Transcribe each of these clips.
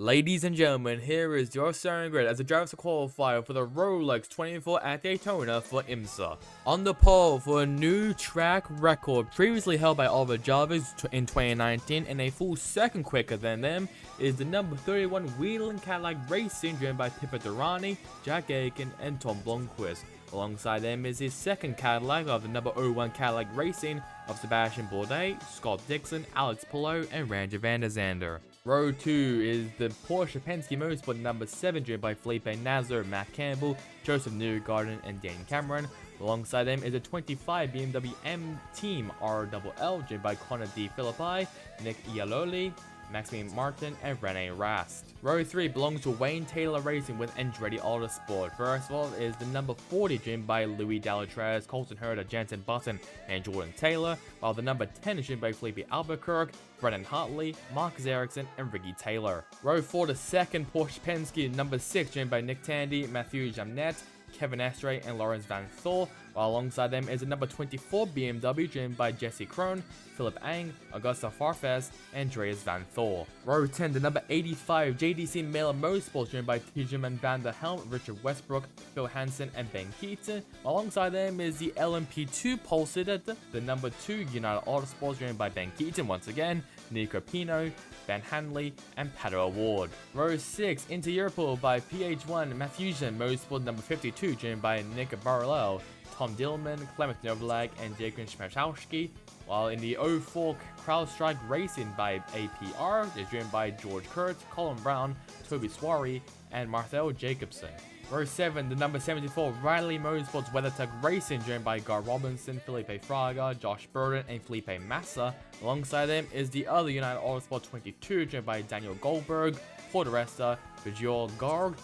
Ladies and gentlemen, here is your starting grid as the drivers qualifier for the Rolex 24 at Daytona for IMSA. On the pole for a new track record previously held by Oliver Jarvis in 2019 and a full second quicker than them is the number 31 Wheeling Cadillac Racing driven by Pippa Durrani, Jack Aiken and Tom Blomqvist. Alongside them is his second Cadillac of the number 01 Cadillac Racing of Sebastian Bourdais, Scott Dixon, Alex Palou, and Ranger van der Zander. Row 2 is the Porsche Penske Motorsport number 7 driven by Felipe Nasr, Matt Campbell, Joseph Newgarden, and Dane Cameron. Alongside them is a 25 BMW M Team RLL driven by Connor D. Philippi, Nick Ialoli, Maxime Martin, and Rene Rast. Row 3 belongs to Wayne Taylor Racing with Andretti Autosport. First of all is the number 40 driven by Louis Dalatrez, Colton Herta, Jensen Button, and Jordan Taylor, while the number 10 is driven by Felipe Albuquerque, Brennan Hartley, Marcus Ericsson, and Ricky Taylor. Row 4 the second Porsche Penske number 6 driven by Nick Tandy, Matthew Jamnet, Kevin Estre, and Lawrence Van Thor, while alongside them is the number 24 BMW driven by Jesse Krohn, Philip Ang, Augusta Farfes, and Andreas Van Thor. Row 10, the number 85 JDC Miller Motorsports driven by Tijaman Van der Helm, Richard Westbrook, Phil Hansen, and Ben Keaton. Alongside them is the LMP2 pole sitter, the number 2 United Autosports driven by Ben Keaton once again, Nico Pino, Ben Hanley, and Pato Award. Row 6, Inter Europol by PH1 Matthewson Motorsport number 52 driven by Nick Barlow, Tom Dillman, Clement Novalak, and Jacob Schmachowski, while in the 04 CrowdStrike Racing by APR is driven by George Kurtz, Colin Brown, Toby Swary, and Marcel Jacobson. Row 7, the number 74 Riley Motorsports WeatherTech Racing driven by Gar Robinson, Felipe Fraga, Josh Burden, and Felipe Massa. Alongside them is the other United Autosport 22 driven by Daniel Goldberg, Paul DeResta, Visual Garg,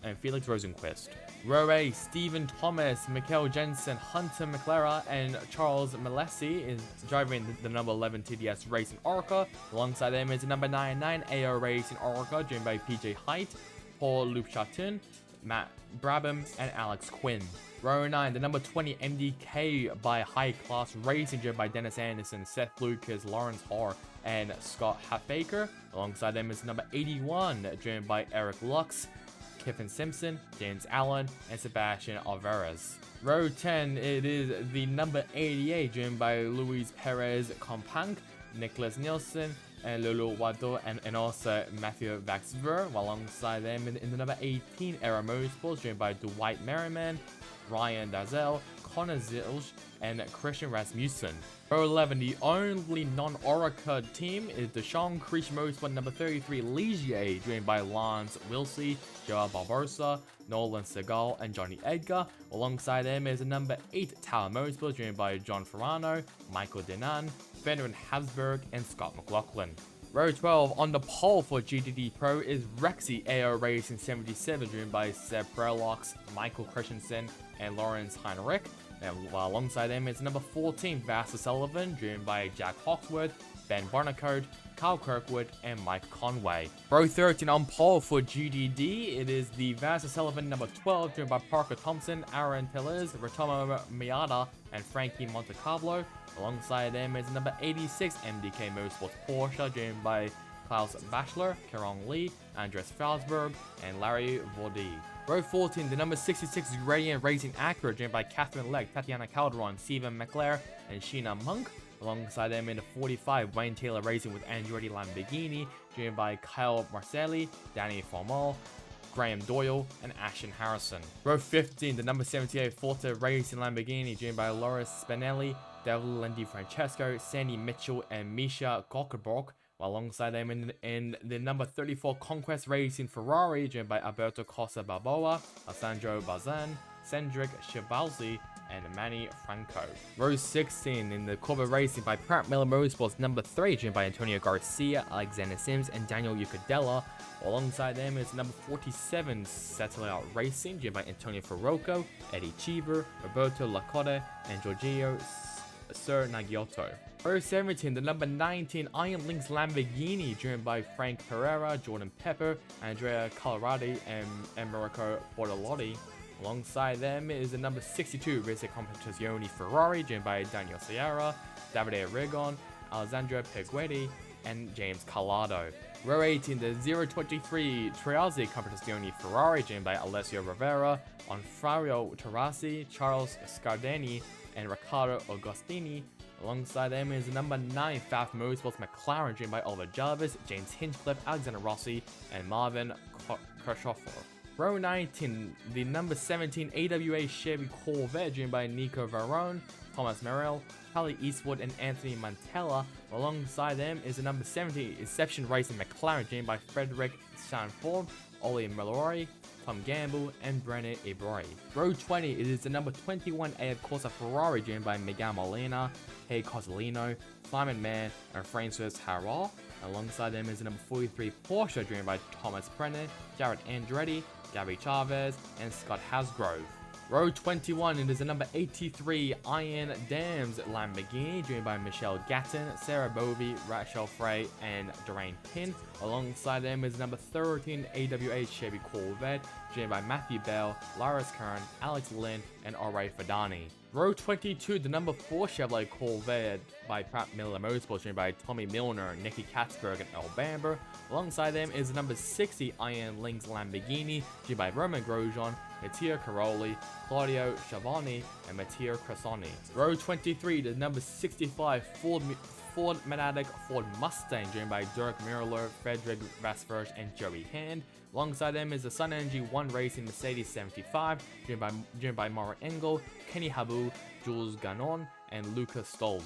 and Felix Rosenquist. Row 8, Stephen Thomas, Mikael Jensen, Hunter McLaren, and Charles Malesi is driving the number 11 TDS Racing Orca. Alongside them is the number 99 AO Racing Orca driven by PJ Height, Paul Lupchatin, Matt Brabham, and Alex Quinn. Row 9, the number 20 MDK by High Class Racing driven by Dennis Anderson, Seth Lucas, Lawrence Harr, and Scott Halfaker. Alongside them is the number 81 driven by Eric Lux, Kiffin Simpson, James Allen, and Sebastian Alvarez. Row 10, it is the number 88 driven by Luis Perez Companc, Nicholas Nielsen, and Lolo Wado, and also Matthew Vaxver, while alongside them in the number 18 Era Motorsports driven by Dwight Merriman, Ryan Dazel, Connor Zilch, and Christian Rasmussen. Row 11, the only non-Orica team is the Sean Creech Motorsport number 33 Ligier, driven by Lance Wilsey, Joao Barbosa, Nolan Segal, and Johnny Edgar. Alongside them is the number 8 Tower Motorsport, driven by John Ferrano, Michael Denan, Fenrir Habsburg, and Scott McLaughlin. Row 12, on the pole for GTD Pro is Rexy AO Racing 77, driven by Seb Prelox, Michael Christensen, and Lawrence Heinrich. And while alongside them is number 14 Vassar Sullivan, driven by Jack Hawksworth, Ben Barnacote, Kyle Kirkwood, and Mike Conway. Row 13 on pole for GDD, it is the Vassar Sullivan number 12, driven by Parker Thompson, Aaron Tellez, Ratomo Miata, and Frankie Montecablo. Alongside them is number 86 MDK Motorsports Porsche, driven by Klaus Bachelor, Kerong Lee, Andres Falsberg, and Larry Vaudy. Row 14, the number 66 Gradient Racing Acura, driven by Catherine Legg, Tatiana Calderon, Stephen McClare, and Sheena Monk. Alongside them in the 45, Wayne Taylor Racing with Andretti Lamborghini, driven by Kyle Marcelli, Danny Formal, Graham Doyle, and Ashton Harrison. Row 15, the number 78 Forte Racing Lamborghini, driven by Loris Spinelli, Devlin Di Francesco, Sandy Mitchell, and Misha Gokkerborg. While alongside them in the number 34 Conquest Racing Ferrari, driven by Alberto Costa Balboa, Alessandro Bazan, Cedric Chibalzi, and Manny Franco. Row 16 in the Corvette Racing by Pratt Miller Motorsports number 3, driven by Antonio Garcia, Alexander Sims, and Daniel Ucadella. Alongside them is number 47 Satellite Racing, driven by Antonio Ferroco, Eddie Cheever, Roberto Lacote, and Giorgio Sir Nagiotto. Row 17, the number 19 Iron Lynx Lamborghini, driven by Frank Pereira, Jordan Pepper, Andrea Coloradi, and Americo Bortolotti. Alongside them is the number 62 Racing Competizione Ferrari, driven by Daniel Sierra, Davide Rigon, Alessandro Peguetti, and James Collado. Row 18, the 023 Triazzi Competizione Ferrari, driven by Alessio Rivera, Onofrio Terrassi, Charles Scardani, and Riccardo Agostini. Alongside them is the number 9 Pfaff Motorsports McLaren, driven by Oliver Jarvis, James Hinchcliffe, Alexander Rossi, and Marvin Kirchhofer. Row 19, the number 17 AWA Chevy Corvette, driven by Nico Varone, Thomas Merrill, Charlie Eastwood, and Anthony Mantella. Alongside them is the number 70 Inception Racing McLaren, driven by Frederick Sanford, Ollie Mallory, Tom Gamble, and Brennan Ibori. Row 20, it is the number 21 AF Corsa Ferrari, driven by Miguel Molina, Hey Cosolino, Simon Mann, and Francis Harrell. Alongside them is the number 43 Porsche, driven by Thomas Brennan, Jared Andretti, Gabby Chavez, and Scott Hasgrove. Row 21, it is the number 83 Iron Dams Lamborghini, driven by Michelle Gatton, Sarah Bovey, Rachel Frey, and Durain Pin. Alongside them is number 13 AWA Chevy Corvette, driven by Matthew Bell, Laris Kern, Alex Lynn, and R.A. Fadani. Row 22, the number 4 Chevrolet Corvette by Pratt Miller Motorsports, driven by Tommy Milner, Nicky Katzberg, and El Bamber. Alongside them is the number 60 Iron Lynx Lamborghini, driven by Roman Grosjean, Mattia Caroli, Claudio Schiavone, and Mattia Cresoni. Row 23, the number 65 Ford Manatic Ford Mustang, driven by Dirk Mueller, Frederick Vasverge, and Joey Hand. Alongside them is the Sun Energy 1 Racing Mercedes 75, driven by Mauro Engel, Kenny Habu, Jules Ganon, and Lucas Stolz.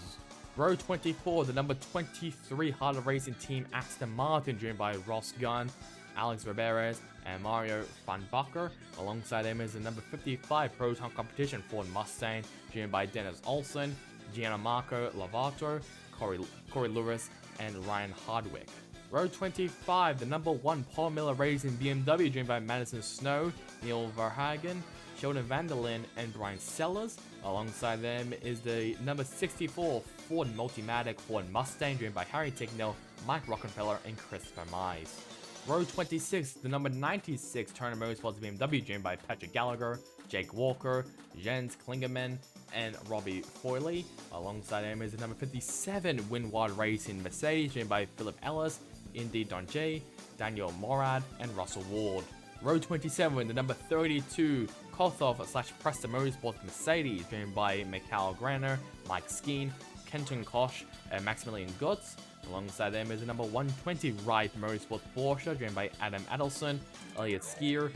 Row 24, the number 23 Harley Racing Team Aston Martin, driven by Ross Gunn, Alex Riberas, and Mario Van Bakker. Alongside them is the number 55 Proton Competition Ford Mustang, driven by Dennis Olsen, Gianmarco Lovato, Corey Lewis, and Ryan Hardwick. Row 25, the number 1 Paul Miller Racing BMW, driven by Madison Snow, Neil Verhagen, Sheldon Vanderlyn, and Brian Sellers. Alongside them is the number 64 Ford Multimatic Ford Mustang, driven by Harry Ticknell, Mike Rockefeller, and Christopher Mize. Row 26, the number 96 Turner Motorsports BMW, driven by Patrick Gallagher, Jake Walker, Jens Klingerman, and Robbie Foyley. Alongside them is the number 57 Windward Racing Mercedes, driven by Philip Ellis, Indy Donjay, Daniel Morad, and Russell Ward. Row 27, the number 32 Kothoff/Preston Motorsports Mercedes, driven by Mikhail Graner, Mike Skeen, Kenton Koch, and Maximilian Gutz. Alongside them is the number 120 Wright Motorsports Porsche, driven by Adam Adelson, Elliot Skier,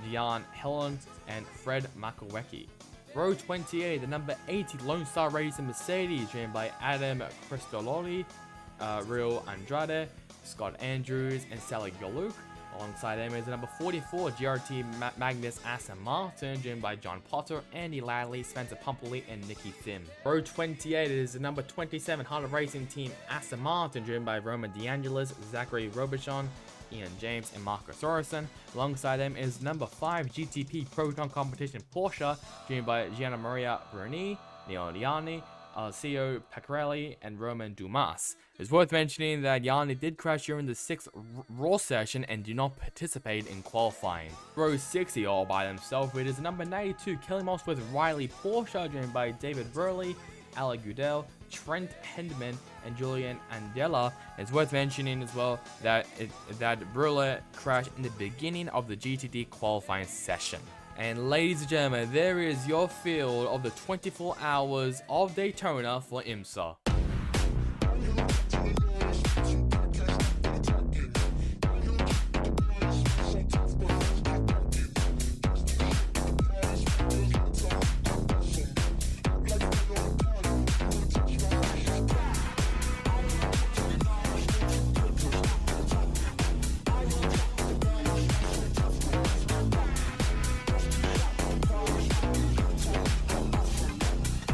Dion Helen, and Fred Makowecki. Row 28, the number 80 Lone Star Racing Mercedes, driven by Adam Cristololi, Rio Andrade, Scott Andrews, and Sally Galuk. Alongside them is the number 44 GRT Magnus Aston Martin, driven by John Potter, Andy Ladley, Spencer Pumperly, and Nicky Thim. Row 28 is the number 27 Harley Racing Team Aston Martin, driven by Roman DeAngelis, Zachary Robichon, Ian James, and Marcus Sorensen. Alongside them is number 5 GTP Proton Competition Porsche, driven by Gianna Maria Bruni, Neil Liani, Alessio Pecorelli, and Roman Dumas. It's worth mentioning that Yanni did crash during the 6th Raw session and did not participate in qualifying. Row 60 all by themselves, it is number 92 Kelly Moss with Riley Porsche, driven by David Burley, Alec Goodell, Trent Hendman, and Julian Andela. It's worth mentioning as well that Burley crashed in the beginning of the GTD qualifying session. And ladies and gentlemen, there is your field of the 24 hours of Daytona for IMSA.